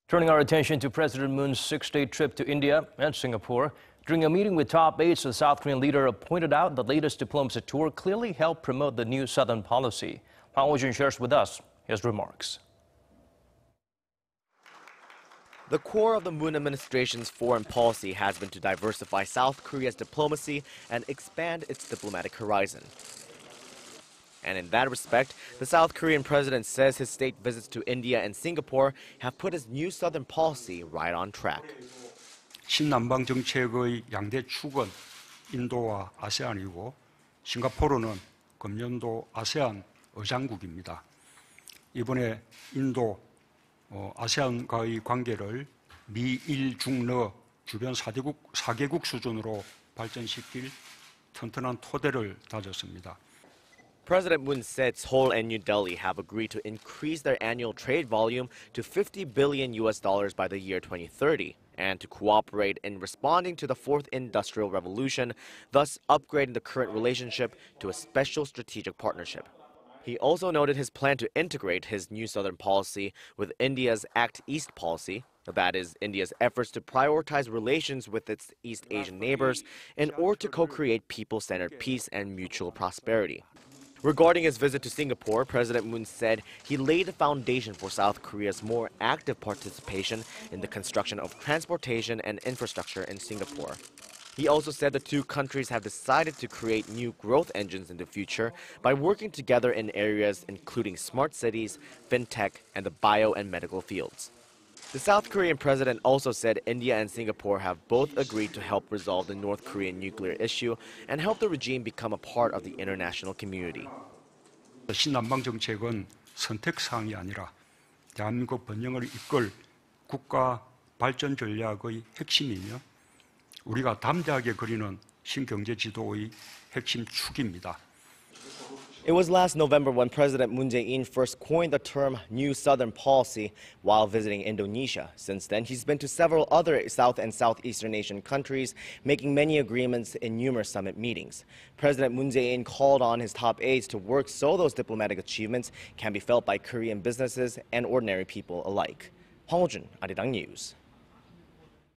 Turning our attention to President Moon's 6-day trip to India and Singapore. During a meeting with top aides, the South Korean leader pointed out the latest diplomacy tour clearly helped promote the new Southern policy. Hwang Hojun shares with us his remarks. The core of the Moon administration's foreign policy has been to diversify South Korea's diplomacy and expand its diplomatic horizon. And in that respect, the South Korean president says his state visits to India and Singapore have put his new Southern policy right on track. 신남방정책의 양대 축은 인도와 아세안이고 싱가포르는 금년도 아세안 의장국입니다. 이번에 인도 아세안과의 관계를 미일 중러 주변 4개국 수준으로 발전시킬 튼튼한 토대를 다졌습니다. President Moon said Seoul and New Delhi have agreed to increase their annual trade volume to $50 billion by the year 2030 and to cooperate in responding to the Fourth Industrial Revolution, thus upgrading the current relationship to a special strategic partnership. He also noted his plan to integrate his new Southern policy with India's Act East policy, that is, India's efforts to prioritize relations with its East Asian neighbors in order to co-create people-centered peace and mutual prosperity. Regarding his visit to Singapore, President Moon said he laid the foundation for South Korea's more active participation in the construction of transportation and infrastructure in Singapore. He also said the two countries have decided to create new growth engines in the future by working together in areas including smart cities, fintech, and the bio and medical fields. The South Korean president also said India and Singapore have both agreed to help resolve the North Korean nuclear issue and help the regime become a part of the international community. 신남방 정책은 선택사항이 아니라 대한민국 번영을 이끌 국가 발전 전략의 핵심이며 우리가 담대하게 그리는 신경제 지도의 핵심 축입니다. It was last November when President Moon Jae-in first coined the term New Southern Policy while visiting Indonesia. Since then, he's been to several other South and Southeastern Asian countries, making many agreements in numerous summit meetings. President Moon Jae-in called on his top aides to work so those diplomatic achievements can be felt by Korean businesses and ordinary people alike. Hwang Hojun, Arirang News.